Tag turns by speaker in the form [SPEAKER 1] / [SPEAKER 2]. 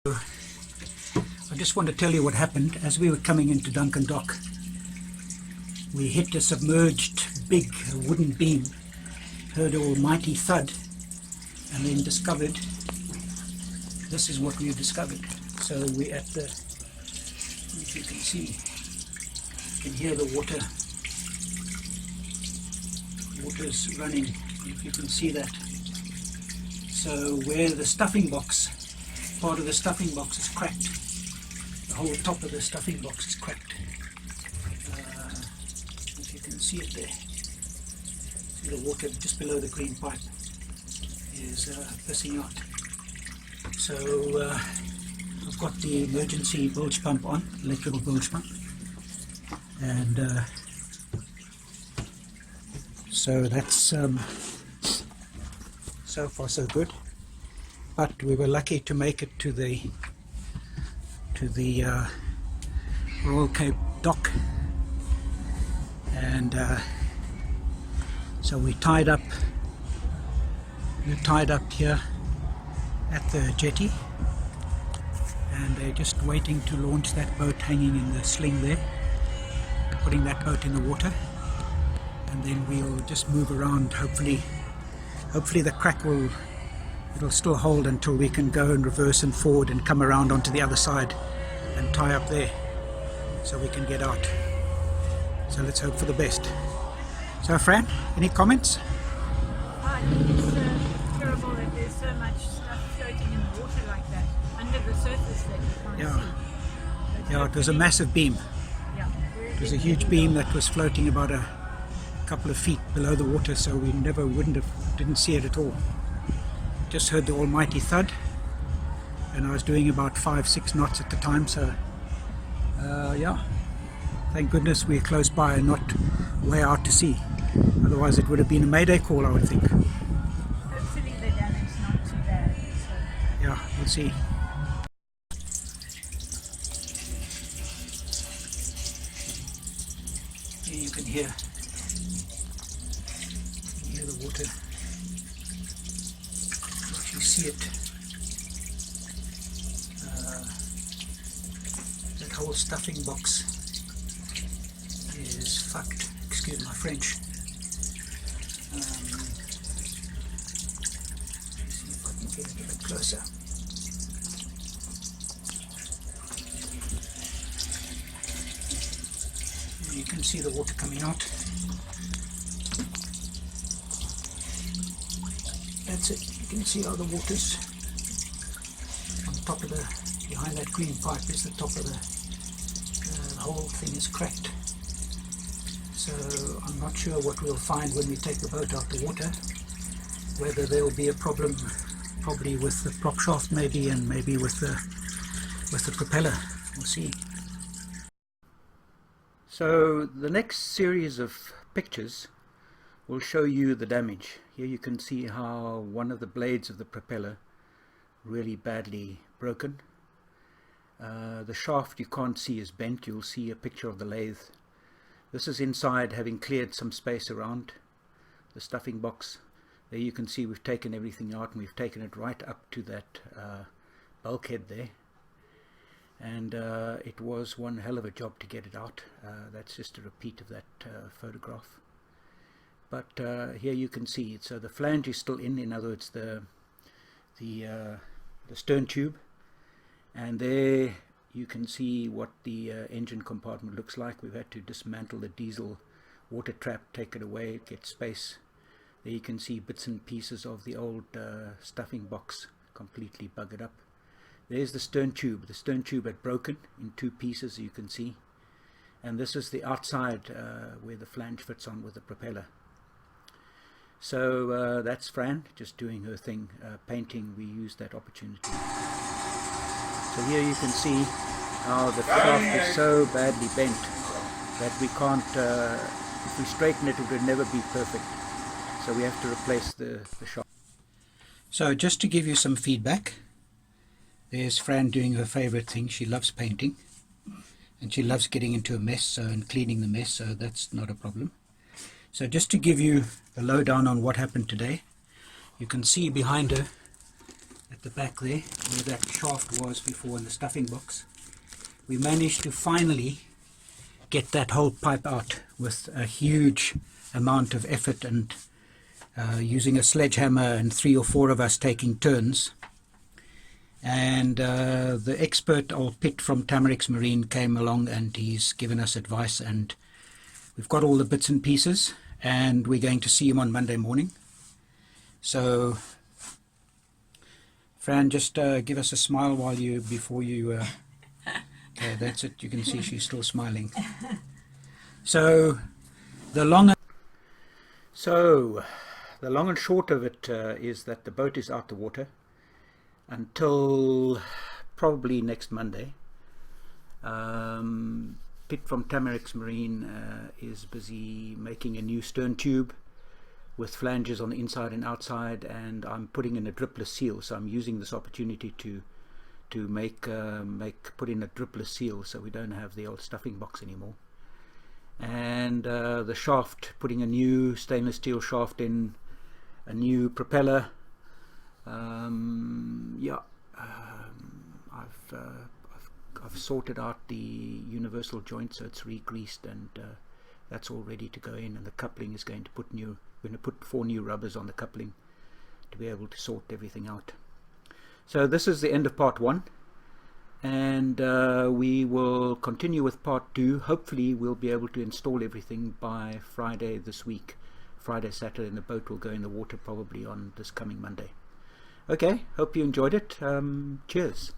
[SPEAKER 1] I just want to tell you what happened. As we were coming into Duncan Dock, we hit a submerged big wooden beam, heard an almighty thud, and then discovered this is what we've discovered. So we're at the, if you can see, you can hear the water's running, if you can see that. So where the stuffing box, part of the stuffing box is cracked, the whole top of the stuffing box is cracked. If you can see it there, see the water just below the green pipe is pissing out. So I've got the emergency bilge pump on, electrical bilge pump, and so that's so far so good. But we were lucky to make it to the Royal Cape dock, and so we're tied up here at the jetty, and they're just waiting to launch that boat hanging in the sling there, putting that boat in the water, and then we'll just move around. Hopefully the crack it'll still hold until we can go and reverse and forward and come around onto the other side and tie up there so we can get out. So let's hope for the best. So Fran, any comments?
[SPEAKER 2] I think it's terrible that there's so much stuff floating in the water like that, under the surface that you can't see.
[SPEAKER 1] Yeah, it was a massive beam.
[SPEAKER 2] Yeah,
[SPEAKER 1] it was a huge beam that was floating about a couple of feet below the water, so we didn't see it at all. Just heard the almighty thud, and I was doing about 5-6 knots at the time, so yeah, thank goodness we're close by and not way out to sea. Otherwise it would have been a mayday call, I would think.
[SPEAKER 2] Hopefully the damage's not too bad. So.
[SPEAKER 1] Yeah, we'll see. Here you can hear the water. You see it. That whole stuffing box is fucked. Excuse my French. See if I can get it a bit closer. You can see the water coming out. That's it. You can see how the water's on top of behind that green pipe is the top of the whole thing is cracked. So I'm not sure what we'll find when we take the boat out the water, whether there will be a problem, probably with the prop shaft maybe, and maybe with the propeller. We'll see. So the next series of pictures will show you the damage. Here you can see how one of the blades of the propeller really badly broken. The shaft you can't see is bent. You'll see a picture of the lathe. This is inside, having cleared some space around the stuffing box. There you can see we've taken everything out, and we've taken it right up to that bulkhead there. And it was one hell of a job to get it out. That's just a repeat of that photograph. But here you can see it. So the flange is still in other words the stern tube, and there you can see what the engine compartment looks like. We've had to dismantle the diesel water trap, take it away, get space. There you can see bits and pieces of the old stuffing box completely buggered up. There's the stern tube. The stern tube had broken in 2 pieces, you can see, and this is the outside where the flange fits on with the propeller. So that's Fran just doing her thing, painting. We used that opportunity. So here you can see how the shaft is so badly bent that we can't, if we straighten it, it would never be perfect. So we have to replace the shaft. So just to give you some feedback, there's Fran doing her favorite thing. She loves painting, and she loves getting into a mess and cleaning the mess, so that's not a problem. So just to give you the lowdown on what happened today, you can see behind her at the back there, where that shaft was before in the stuffing box. We managed to finally get that whole pipe out with a huge amount of effort and using a sledgehammer and 3 or 4 of us taking turns. And the expert old Pitt from Tamarix Marine came along and he's given us advice, and we've got all the bits and pieces, and we're going to see him on Monday morning. So Fran, just give us a smile before you okay, that's it, you can see she's still smiling. So the long and short of it is that the boat is out the water until probably next Monday. Pitt from Tamarix Marine is busy making a new stern tube with flanges on the inside and outside, and I'm putting in a dripless seal, so I'm using this opportunity to put in a dripless seal so we don't have the old stuffing box anymore. And the shaft, putting a new stainless steel shaft in, a new propeller. I've sorted out the universal joint, so it's re-greased, and that's all ready to go in. And the coupling is going to we're going to put 4 new rubbers on the coupling to be able to sort everything out. So this is the end of part 1, and we will continue with part 2. Hopefully we'll be able to install everything by Friday this week, Friday, Saturday, and the boat will go in the water probably on this coming Monday. Okay, hope you enjoyed it. Cheers.